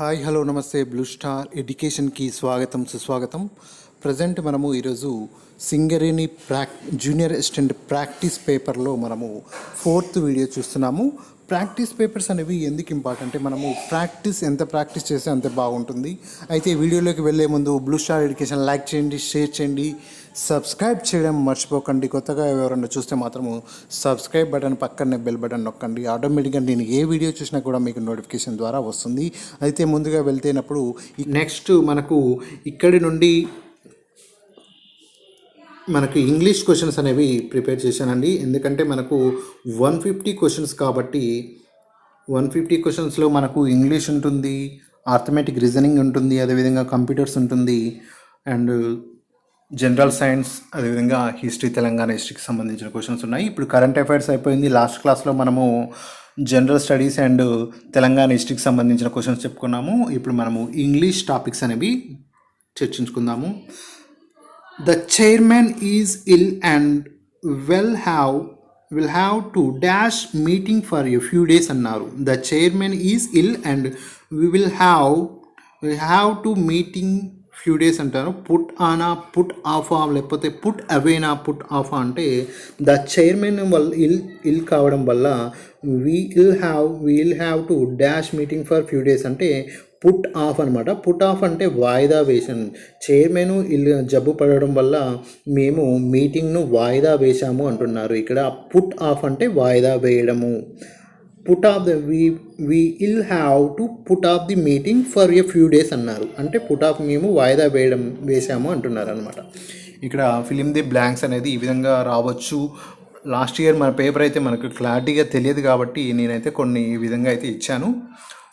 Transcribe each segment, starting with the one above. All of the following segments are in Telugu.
హాయ్ హలో నమస్తే బ్లూ స్టార్ ఎడ్యుకేషన్కి స్వాగతం సుస్వాగతం. ప్రజెంట్ మనము ఈరోజు సింగరేణి జూనియర్ అసిస్టెంట్ ప్రాక్టీస్ పేపర్లో మనము 4th వీడియో చూస్తున్నాము. ప్రాక్టీస్ పేపర్స్ అనేవి ఎందుకు ఇంపార్టెంట్ అంటే మనము ఎంత ప్రాక్టీస్ చేస్తే అంతే బాగుంటుంది. అయితే వీడియోలోకి వెళ్ళే ముందు బ్లూ స్టార్ ఎడ్యుకేషన్ లైక్ చేయండి, షేర్ చేయండి, సబ్స్క్రైబ్ చేయడం మర్చిపోకండి. కొత్తగా ఎవరైనా చూస్తే మాత్రము సబ్స్క్రైబ్ బటన్ పక్కనే బెల్ బటన్ నొక్కండి. ఆటోమేటిక్గా నేను ఏ వీడియో చూసినా కూడా మీకు నోటిఫికేషన్ ద్వారా వస్తుంది. అయితే ముందుగా వెళ్తేనప్పుడు నెక్స్ట్ మనకు ఇక్కడి నుండి మనకు ఇంగ్లీష్ క్వశ్చన్స్ అనేవి ప్రిపేర్ చేశానండి. ఎందుకంటే మనకు 150 క్వశ్చన్స్ కాబట్టి 150 క్వశ్చన్స్లో మనకు ఇంగ్లీష్ ఉంటుంది, ఆర్థమెటిక్ రీజనింగ్ ఉంటుంది, అదేవిధంగా కంప్యూటర్స్ ఉంటుంది, అండ్ జనరల్ సైన్స్, అదేవిధంగా తెలంగాణ హిస్టరీకి సంబంధించిన క్వశ్చన్స్ ఉన్నాయి. ఇప్పుడు కరెంట్ అఫైర్స్ అయిపోయింది. లాస్ట్ క్లాస్లో మనము జనరల్ స్టడీస్ అండ్ తెలంగాణ హిస్టరీకి సంబంధించిన క్వశ్చన్స్ చెప్పుకున్నాము. ఇప్పుడు మనము ఇంగ్లీష్ టాపిక్స్ అనేవి చర్చించుకుందాము. The chairman is ill and will have to dash meeting for a few days అన్నారు. The chairman is ill and we have to meeting few days అంటారు. పుట్ ఆనా, పుట్ ఆఫ్ లేకపోతే పుట్ అవేనా, పుట్ ఆఫ్ అంటే ద చైర్మన్ వల్ల ఇల్ కావడం వల్ల will have to dash meeting for few days అంటే పుట్ ఆఫ్ అనమాట. పుట్ ఆఫ్ అంటే వాయిదా వేసాను. చైర్మన్ జబ్బు పడడం వల్ల మేము మీటింగ్ను వాయిదా వేశాము అంటున్నారు. ఇక్కడ పుట్ ఆఫ్ అంటే వాయిదా వేయడము. Put off will have to put off the meeting for a few days అన్నారు. అంటే పుట్ ఆఫ్ మేము వాయిదా వేసాము అంటున్నారు అనమాట. ఇక్కడ ఫిలిం ది బ్లాంక్స్ అనేది ఈ విధంగా రావచ్చు. లాస్ట్ ఇయర్ మన పేపర్ అయితే మనకు క్లారిటీగా తెలియదు కాబట్టి నేనైతే కొన్ని ఈ విధంగా అయితే ఇచ్చాను.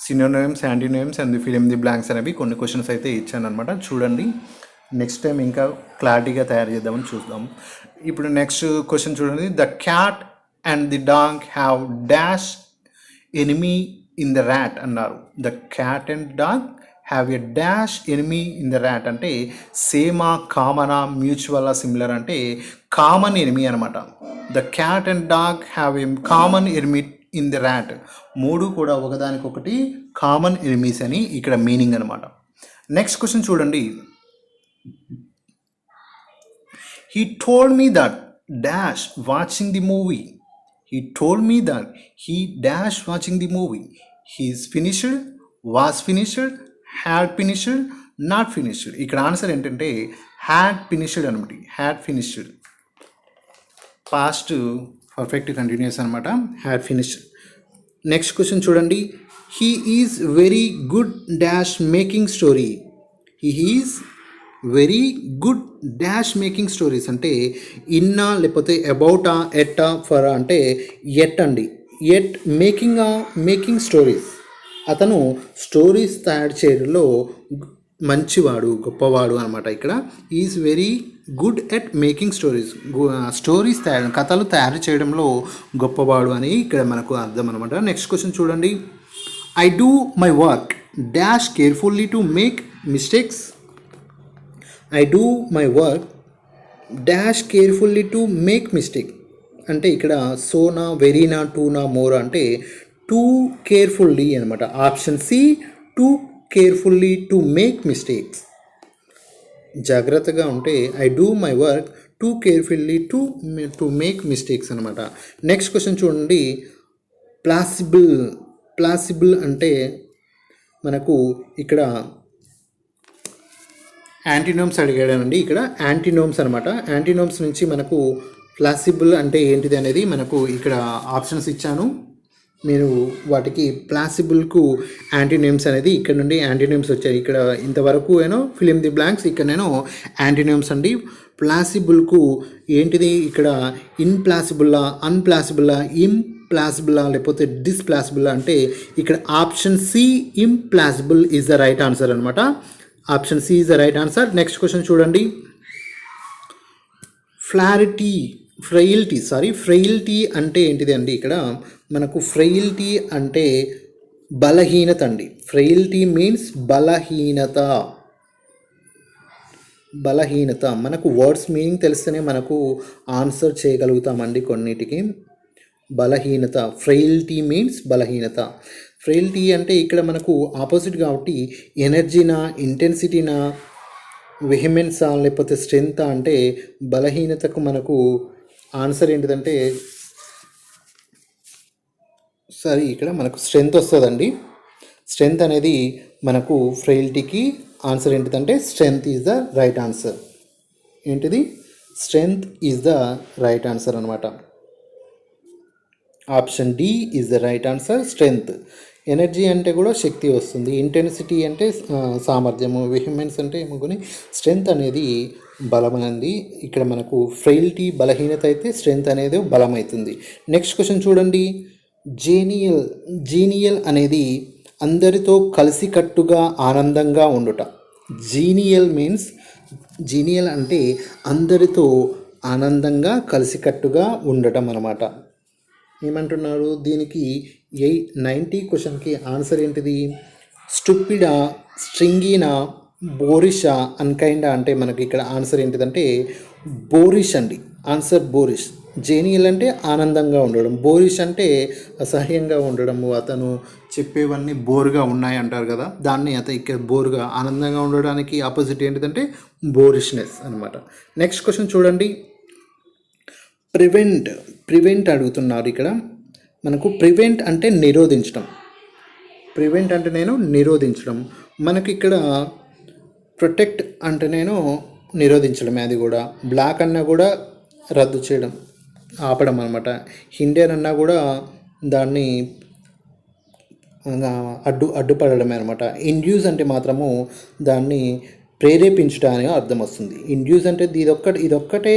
Synonyms, antonyms and fill in the blanks అనేవి కొన్ని క్వశ్చన్స్ అయితే ఇచ్చాను అనమాట. చూడండి, నెక్స్ట్ టైం ఇంకా క్లారిటీగా తయారు చేద్దామని చూద్దాం. ఇప్పుడు నెక్స్ట్ క్వశ్చన్ చూడండి. The cat and the dog have dash enemy in the rat అన్నారు. The cat and dog have a dash enemy in the rat అంటే సేమా, కామనా, మ్యూచువల్, సిమిలర్ అంటే కామన్ ఎనిమీ అనమాట. The cat and dog have a common enemy in the rat. మూడు కూడా ఒకదానికొకటి కామన్ ఎనిమీస్ అని ఇక్కడ మీనింగ్ అనమాట. నెక్స్ట్ క్వశ్చన్ చూడండి. He told me that dash watching the movie. He told me that he dash watching the movie. He's finished, was finished, had finished, not finished. ఇక్కడ ఆన్సర్ ఏంటంటే హ్యాడ్ ఫినిష్డ్ అనమాట. Had finished past perfect continuous అనమాట. Had finished. నెక్స్ట్ క్వశ్చన్ చూడండి. He is very good dash making story. He is very good dash making stories అంటే ఇన్నా, లేకపోతే అబౌటా, ఎట్టా, ఫర్ అంటే ఎట్ అండి. At making stories. అతను స్టోరీస్ తయారు చేయడంలో మంచివాడు, గొప్పవాడు అనమాట. ఇక్కడ is very good at making stories కథలు తయారు చేయడంలో గొప్పవాడు అని ఇక్కడ మనకు అర్థం అనమాట. నెక్స్ట్ క్వశ్చన్ చూడండి. I do my work dash carefully to make mistakes. I do my work dash carefully to make mistake అంటే ఇక్కడ సోనా, వెరీనా, టూనా, మోరా అంటే టూ కేర్ఫుల్లీ అనమాట. Option C, too carefully to make mistakes. జాగ్రత్తగా ఉంటే I do my work too carefully to make mistakes అనమాట. నెక్స్ట్ క్వశ్చన్ చూడండి. ప్లాసిబుల్ అంటే మనకు ఇక్కడ యాంటీనోమ్స్ అడిగాడండి. ఇక్కడ యాంటీనోమ్స్ అనమాట. యాంటీనోమ్స్ నుంచి మనకు ప్లాసిబుల్ అంటే ఏంటిది అనేది మనకు ఇక్కడ ఆప్షన్స్ ఇచ్చాను. మీరు వాటికి ప్లాసిబుల్కు యాంటీనేమ్స్ అనేది ఇక్కడ నుండి యాంటీనేమ్స్ వచ్చాయి. ఇక్కడ ఇంతవరకు ఫిలిం ది బ్లాంక్స్, ఇక్కడ యాంటీనేమ్స్ అండి. ప్లాసిబుల్కు ఏంటిది ఇక్కడ ఇన్ప్లాసిబుల్లా, అన్ప్లాసిబుల్లా, ఇంప్లాసిబుల్లా, లేకపోతే డిస్ప్లాసిబుల్లా అంటే ఇక్కడ option C implausible is the right answer అనమాట. Option C is the right answer. Next question చూడండి. ఫ్రెయిల్టీ అంటే ఏంటిది అండి. ఇక్కడ మనకు ఫ్రెయిల్టీ అంటే బలహీనత అండి. ఫ్రెయిల్టీ మీన్స్ బలహీనత. మనకు వర్డ్స్ మీనింగ్ తెలిస్తేనే మనకు ఆన్సర్ చేయగలుగుతామండి కొన్నిటికి. బలహీనత, ఫ్రెయిల్టీ మీన్స్ బలహీనత. ఫ్రెయిల్టీ అంటే ఇక్కడ మనకు ఆపోజిట్ కాబట్టి ఎనర్జీనా, ఇంటెన్సిటీనా, వెహిమెన్సా లేకపోతే స్ట్రెంత్ అంటే బలహీనతకు మనకు ఆన్సర్ ఏంటిదంటే సరే ఇక్కడ మనకు స్ట్రెంత్ వస్తుందండి. స్ట్రెంత్ అనేది మనకు ఫ్రెయిల్టీకి ఆన్సర్ ఏంటిదంటే strength is the right answer. ఏంటిది? Strength is the right answer అనమాట. Option D is the right answer, strength. Energy అంటే కూడా శక్తి వస్తుంది, ఇంటెన్సిటీ అంటే సామర్థ్యము, వెహిమెన్స్ అంటే ఏమనుకుని స్ట్రెంత్ అనేది బలమైంది. ఇక్కడ మనకు ఫ్రెయిల్టీ బలహీనత అయితే స్ట్రెంత్ అనేది బలమవుతుంది. నెక్స్ట్ క్వశ్చన్ చూడండి. జీనియల్ అనేది అందరితో కలిసికట్టుగా ఆనందంగా ఉండుట. జీనియల్ అంటే అందరితో ఆనందంగా కలిసికట్టుగా ఉండటం అన్నమాట. ఏమంటున్నారు దీనికి 90 క్వశ్చన్కి ఆన్సర్ ఏంటిది? స్టూపిడా, స్ట్రింగీనా, బోరిషా, అన్కైండా అంటే మనకి ఇక్కడ ఆన్సర్ ఏంటిదంటే బోరిష్ అండి. ఆన్సర్ బోరిష్. జేనియల్ అంటే ఆనందంగా ఉండడం, బోరిష్ అంటే అసహ్యంగా ఉండడము, అతను చెప్పేవన్నీ బోర్గా ఉన్నాయి అంటారు కదా, దాన్ని ఇక్కడ బోర్గా ఆనందంగా ఉండడానికి ఆపోజిట్ ఏంటిదంటే బోరిష్నెస్ అనమాట. నెక్స్ట్ క్వశ్చన్ చూడండి. ప్రివెంట్ అడుగుతున్నారు ఇక్కడ. మనకు ప్రివెంట్ అంటే నిరోధించడం. నిరోధించడం. మనకి ఇక్కడ ప్రొటెక్ట్ అంటే నిరోధించడమే, అది కూడా. బ్లాక్ అన్నా కూడా రద్దు చేయడం, ఆపడం అనమాట. హిండర్ అన్నా కూడా దాన్ని అడ్డుపడడమే అనమాట. ఇండ్యూస్ అంటే మాత్రము దాన్ని ప్రేరేపించడానికి అర్థం వస్తుంది. ఇండ్యూస్ అంటే ఇదొక్కటే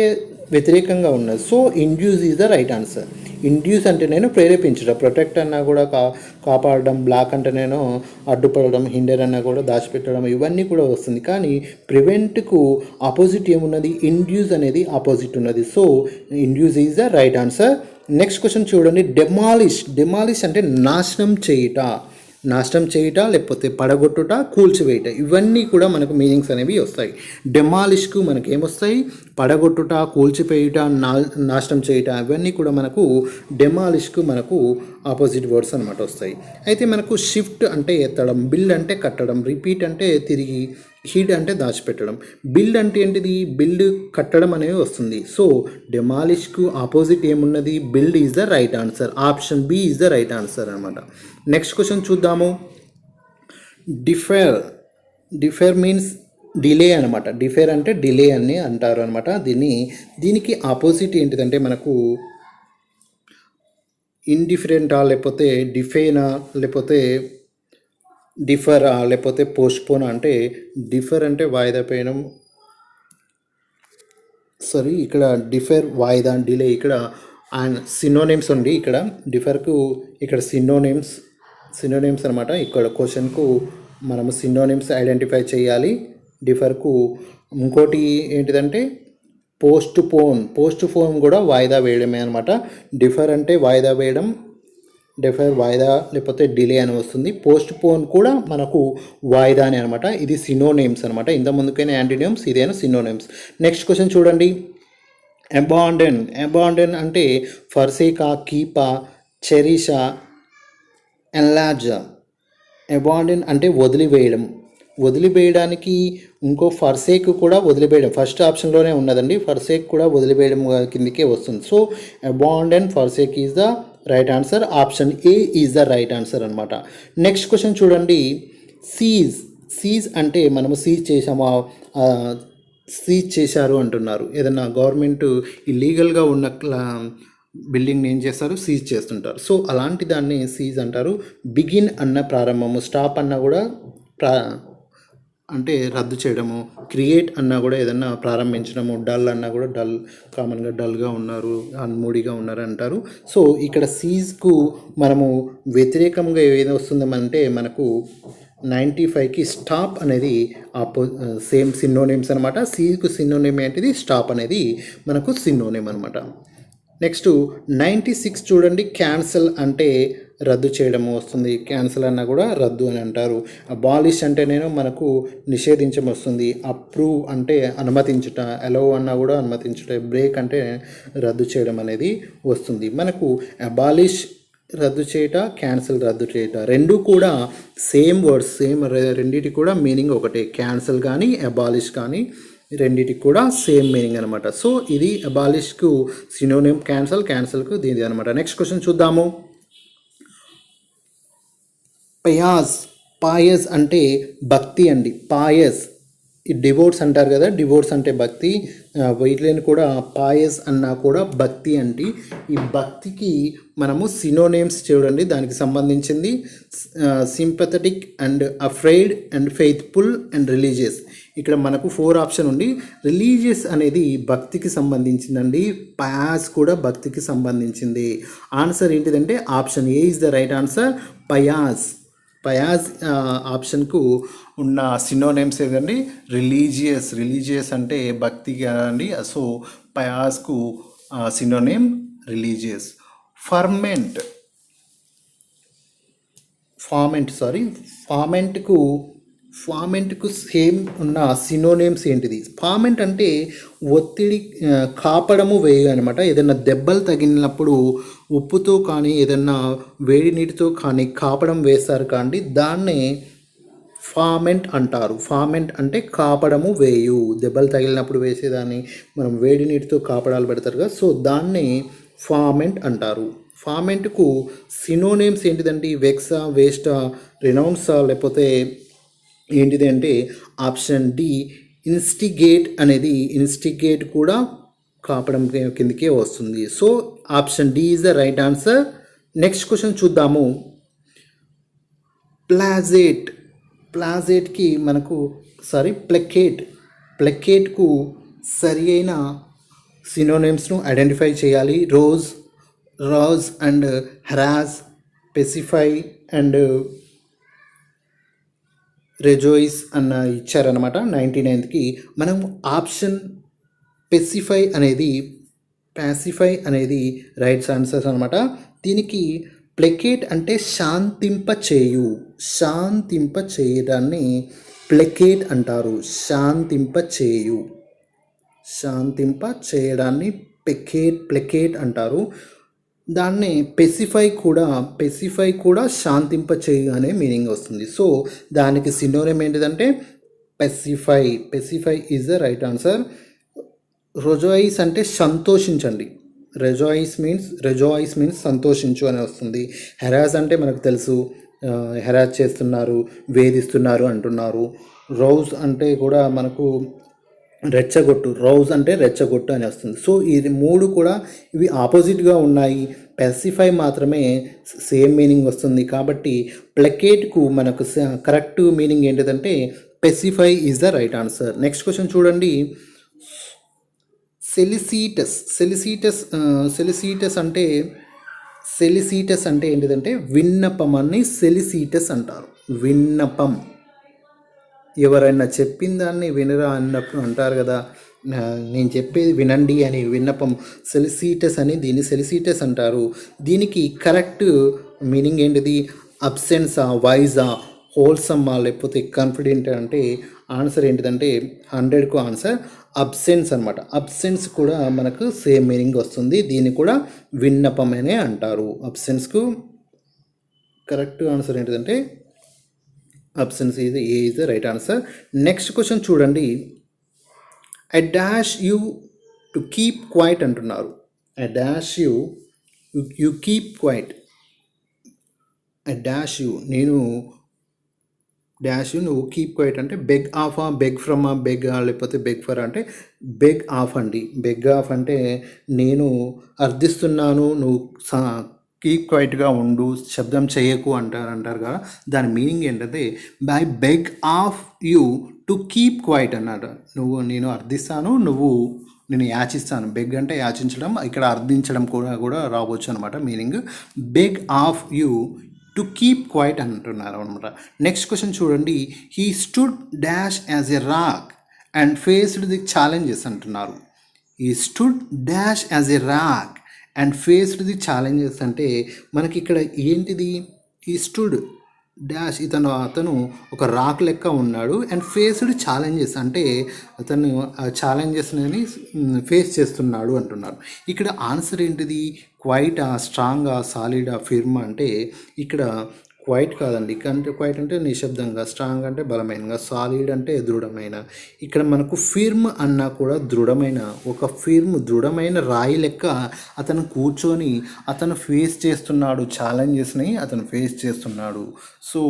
వ్యతిరేకంగా ఉన్నది. So induce is the right answer. Induce అంటే ప్రేరేపించడం, ప్రొటెక్ట్ అన్నా కూడా కాపాడడం, బ్లాక్ అంటే అడ్డుపడడం, హిండర్ అన్నా కూడా దాచిపెట్టడం, ఇవన్నీ కూడా వస్తుంది. కానీ ప్రివెంట్కు ఆపోజిట్ ఏమున్నది? ఇండ్యూస్ అనేది ఆపోజిట్ ఉన్నది. So induce is the right answer. Next question చూడండి. డెమాలిష్ అంటే నాశనం చేయుట లేకపోతే పడగొట్టుట, కూల్చివేయుట, ఇవన్నీ కూడా మనకు మీనింగ్స్ అనేవి వస్తాయి. డెమాలిష్కు మనకి ఏమొస్తాయి? పడగొట్టుట, కూల్చివేయుట, నాశనం చేయుట, ఇవన్నీ కూడా మనకు డెమాలిష్కు మనకు ఆపోజిట్ వర్డ్స్ అనమాట వస్తాయి. అయితే మనకు షిఫ్ట్ అంటే ఎత్తడం, బిల్డ్ అంటే కట్టడం, రిపీట్ అంటే తిరిగి, హీడ్ అంటే దాచిపెట్టడం. బిల్డ్ అంటే ఏంటిది? బిల్డ్ కట్టడం అనేవి వస్తుంది. సో డెమాలిష్కు ఆపోజిట్ ఏమున్నది? Build is the right answer. Option B is the right answer అనమాట. నెక్స్ట్ క్వశ్చన్ చూద్దాము. డిఫర్ మీన్స్ డిలే అనమాట. డిఫర్ అంటే డిలే అని అంటారు అనమాట. దీనికి ఆపోజిట్ ఏంటిదంటే మనకు ఇండిఫరెంటా, లేకపోతే డిఫేనా, లేకపోతే డిఫరా, లేకపోతే పోస్ట్పోన్. అంటే డిఫర్ అంటే వాయిదా వేయడం, ఇక్కడ డిఫర్ వాయిదా, డిలే. ఇక్కడ అండ్ సినోనిమ్స్ ఉంది. ఇక్కడ డిఫర్కు ఇక్కడ సినోనిమ్స్ అనమాట. ఇక్కడ క్వశ్చన్కు మనము సినోనిమ్స్ ఐడెంటిఫై చేయాలి. డిఫర్కు ఇంకోటి ఏంటిదంటే పోస్ట్ పోన్ కూడా వాయిదా వేయడమే అనమాట. డిఫర్ అంటే వాయిదా వేయడం, డిఫర్ వాయిదా లేకపోతే డిలే అని వస్తుంది. పోస్ట్ పోన్ కూడా మనకు వాయిదా అని అనమాట. ఇది సినోనేమ్స్ అనమాట. ఇంత ముందుకైనా యాంటీనియమ్స్, ఇదేనా సినోనేమ్స్. నెక్స్ట్ క్వశ్చన్ చూడండి. అబాండన్ అంటే ఫర్సేకా, కీపా, చెరిషా, ఎన్లార్జా. అబాండన్ అంటే వదిలివేయడానికి ఇంకో ఫర్సేక్ కూడా వదిలివేయడం, ఫస్ట్ ఆప్షన్లోనే ఉన్నదండి. ఫర్సేక్ కూడా వదిలివేయడం కిందకే వస్తుంది. So abandon, forsake is the right answer. Option A is the right answer అనమాట. నెక్స్ట్ క్వశ్చన్ చూడండి. సీజ్ అంటే మనము సీజ్ చేశారు అంటున్నారు. ఏదన్నా గవర్నమెంట్ ఇల్లీగల్గా ఉన్న బిల్డింగ్ని ఏం చేస్తారు? సీజ్ చేస్తుంటారు. సో అలాంటి దాన్ని సీజ్ అంటారు. బిగిన్ అన్న ప్రారంభము, స్టాప్ అన్న కూడా అంటే రద్దు చేయడము, క్రియేట్ అన్నా కూడా ఏదన్నా ప్రారంభించడము, డల్ అన్నా కూడా కామన్గా డల్గా ఉన్నారు, మూడీగా ఉన్నారు అంటారు. సో ఇక్కడ సీజ్కు మనము వ్యతిరేకంగా ఏది వస్తుందంటే మనకు 95కి స్టాప్ అనేది సేమ్ సినోనిమ్స్ అనమాట. సీజ్కు సినోనిమ్ ఏంటిది? స్టాప్ అనేది మనకు సినోనిమ్ అనమాట. నెక్స్ట్ 96 చూడండి. క్యాన్సల్ అంటే రద్దు చేయడము వస్తుంది. క్యాన్సల్ అన్నా కూడా రద్దు అని అంటారు. అబాలిష్ అంటే మనకు నిషేధించడం వస్తుంది. అప్రూవ్ అంటే అనుమతించుట, అలౌ అన్నా కూడా అనుమతించుట, బ్రేక్ అంటే రద్దు చేయడం అనేది వస్తుంది. మనకు అబాలిష్ రద్దు చేయట, క్యాన్సిల్ రద్దు చేయట, రెండు కూడా సేమ్ వర్డ్స్, సేమ్ రెండిటి కూడా మీనింగ్ ఒకటే. క్యాన్సిల్ కానీ అబాలిష్ కానీ రెండిటికి కూడా సేమ్ మీనింగ్ అనమాట. సో ఇది అబాలిష్కు సినోనిమ్ క్యాన్సల్, క్యాన్సల్కు దీనిది అనమాట. నెక్స్ట్ క్వశ్చన్ చూద్దాము. పయాస్, పాయస్ అంటే భక్తి అండి. పాయస్ ఈ డివోర్స్ అంటారు కదా, డివోర్స్ అంటే భక్తి. వీటిని కూడా పాయస్ అన్నా కూడా భక్తి అండి. ఈ భక్తికి మనము సినోనేమ్స్ చూడండి, దానికి సంబంధించింది sympathetic and afraid and faithful and religious. ఇక్కడ మనకు 4 ఆప్షన్ ఉంది. రిలీజియస్ అనేది భక్తికి సంబంధించిందండి, పయాస్ కూడా భక్తికి సంబంధించింది. ఆన్సర్ ఏంటిదంటే option A is the right answer, pious. Pious ఆప్షన్కు ఉన్న సినోనేమ్స్ ఏదండి, రిలీజియస్. రిలీజియస్ అంటే భక్తి కదండి. సో పయాస్కు సినోనేమ్ రిలీజియస్. ఫర్మెంట్, ఫార్మెంట్కు సేమ్ ఉన్న సినోనేమ్స్ ఏంటిది? ఫార్మెంట్ అంటే ఒత్తిడి, కాపడము వేయు అనమాట. ఏదైనా దెబ్బలు తగిలినప్పుడు ఉప్పుతో కానీ ఏదైనా వేడి నీటితో కానీ కాపడం వేస్తారు కానీ దాన్నే ఫార్మెంట్ అంటారు. ఫార్మెంట్ అంటే కాపడము వేయు, దెబ్బలు తగిలినప్పుడు వేసేదాన్ని మనం వేడి నీటితో కాపడాలు పెడతారు కదా, సో దాన్నే ఫార్మెంట్ అంటారు. ఫార్మెంట్కు సినోనేమ్స్ ఏంటిదంటే వెక్సా, వేస్టా, రినౌన్సా, లేకపోతే ఏంటిది అంటే ఆప్షన్ డి ఇన్స్టిగేట్ అనేది. ఇన్స్టిగేట్ కూడా కాపడం కిందకే వస్తుంది. So option D is the right answer. Next question చూద్దాము. ప్లాజెట్కి మనకు ప్లెకేట్కు సరి అయిన సినోనేమ్స్ను ఐడెంటిఫై చేయాలి. Rouse and harass, pacify and rejoice అన్న ఇచ్చారనమాట 99కి. మనం ఆప్షన్ పాసిఫై అనేది రైట్ ఆన్సర్స్ అనమాట. దీనికి ప్లెకేట్ అంటే శాంతింప చేయడాన్ని ప్లెకేట్ అంటారు. శాంతింప చేయడాన్ని ప్లెకేట్ అంటారు. దాన్ని పెసిఫై కూడా శాంతింప చేయు అనే మీనింగ్ వస్తుంది. సో దానికి సినోనిమ్ ఏంటిదంటే pacify is the right answer. రెజాయిస్ అంటే సంతోషించండి. రెజాయిస్ మీన్స్ సంతోషించు అని వస్తుంది. హెరాస్ అంటే మనకు తెలుసు, హెరాస్ చేస్తున్నారు, వేధిస్తున్నారు అంటున్నారు. రౌజ్ అంటే కూడా మనకు రౌజ్ అంటే రెచ్చగొట్టు అని వస్తుంది. సో ఇది 3 కూడా ఇవి ఆపోజిట్గా ఉన్నాయి. పెసిఫై మాత్రమే సేమ్ మీనింగ్ వస్తుంది. కాబట్టి ప్లెకేట్కు మనకు కరెక్ట్ మీనింగ్ ఏంటిదంటే pacify is the right answer. Next question చూడండి. సెలిసిటస్ అంటే ఏంటిదంటే విన్నపం అని సెలిసిటస్ అంటారు. విన్నపం, ఎవరైనా చెప్పిన దాన్ని వినరా అన్నప్పుడు అంటారు కదా, నేను చెప్పేది వినండి అని విన్నపం. దీన్ని సెలిసిటస్ అంటారు. దీనికి కరెక్ట్ మీనింగ్ ఏంటిది? అబ్సెన్సా, వైజా, హోల్సమ్మా, లేకపోతే కాన్ఫిడెంట్ అంటే ఆన్సర్ ఏంటిదంటే 100కు ఆన్సర్ అబ్సెన్స్ అనమాట. అబ్సెన్స్ కూడా మనకు సేమ్ మీనింగ్ వస్తుంది. దీన్ని కూడా విన్నపమనే అంటారు. అబ్సెన్స్కు కరెక్ట్ ఆన్సర్ ఏంటిదంటే option C A is the right answer. Next question చూడండి. I dash you to keep quiet అంటున్నారు. I dash you keep quiet. I dash you, నేను డాష్ యూ, నువ్వు కీప్ క్వైట్ అంటే బెగ్ ఆఫా, బెగ్ ఫ్రమా, బెగ్ లేకపోతే బెగ్ ఫర్ అంటే బెగ్ ఆఫ్ అండి. బెగ్ ఆఫ్ అంటే నేను అర్థిస్తున్నాను, నువ్వు కీప్ క్వైట్గా ఉండు, శబ్దం చేయకు అంటారు కదా. దాని మీనింగ్ ఏంటంటే by beg of you to keep quiet అన్నాడు. నేను అర్థిస్తాను, నేను యాచిస్తాను. బెగ్ అంటే యాచించడం, ఇక్కడ అర్థించడం కూడా రావచ్చు అనమాట meaning. Beg of you to keep quiet అంటున్నారు అనమాట. నెక్స్ట్ క్వశ్చన్ చూడండి. He stood dash as a rock and faced the challenges అంటున్నారు. He stood dash as a rock and faced the challenges అంటే మనకి ఇక్కడ ఏంటిది? ఈ స్టూడ్ డాష్ అతను ఒక రాక్ లెక్క ఉన్నాడు అండ్ ఫేస్డ్ ఛాలెంజెస్ అంటే అతను ఛాలెంజెస్ని ఫేస్ చేస్తున్నాడు అంటున్నారు. ఇక్కడ ఆన్సర్ ఏంటిది? క్వైట్ స్ట్రాంగ్ సాలిడ్ ఫిర్మ్ అంటే ఇక్కడ క్వైట్ కాదండి. అంటే క్వైట్ అంటే నిశ్శబ్దంగా, స్ట్రాంగ్ అంటే బలమైనగా, సాలిడ్ అంటే దృఢమైన. ఇక్కడ మనకు ఫిర్మ్ అన్నా కూడా దృఢమైన, ఒక దృఢమైన రాయి లెక్క అతను కూర్చొని అతను ఫేస్ చేస్తున్నాడు, ఛాలెంజెస్ని అతను ఫేస్ చేస్తున్నాడు. సో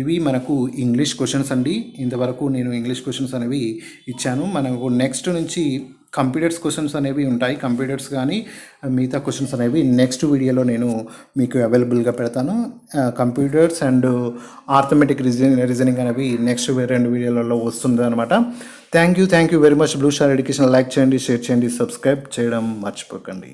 ఇవి మనకు ఇంగ్లీష్ క్వశ్చన్స్ అండి. ఇంతవరకు నేను ఇంగ్లీష్ క్వశ్చన్స్ అనేవి ఇచ్చాను. మనకు నెక్స్ట్ నుంచి కంప్యూటర్స్ క్వశ్చన్స్ అనేవి ఉంటాయి. కంప్యూటర్స్ కానీ మిగతా క్వశ్చన్స్ అనేవి నెక్స్ట్ వీడియోలో నేను మీకు అవైలబుల్గా పెడతాను. కంప్యూటర్స్ అండ్ ఆర్థమెటిక్ రీజనింగ్ అనేవి నెక్స్ట్ 2 వీడియోలలో వస్తుంది అనమాట. Thank you very much. Blue star education like చేయండి, షేర్ చేయండి, సబ్స్క్రైబ్ చేయడం మర్చిపోకండి.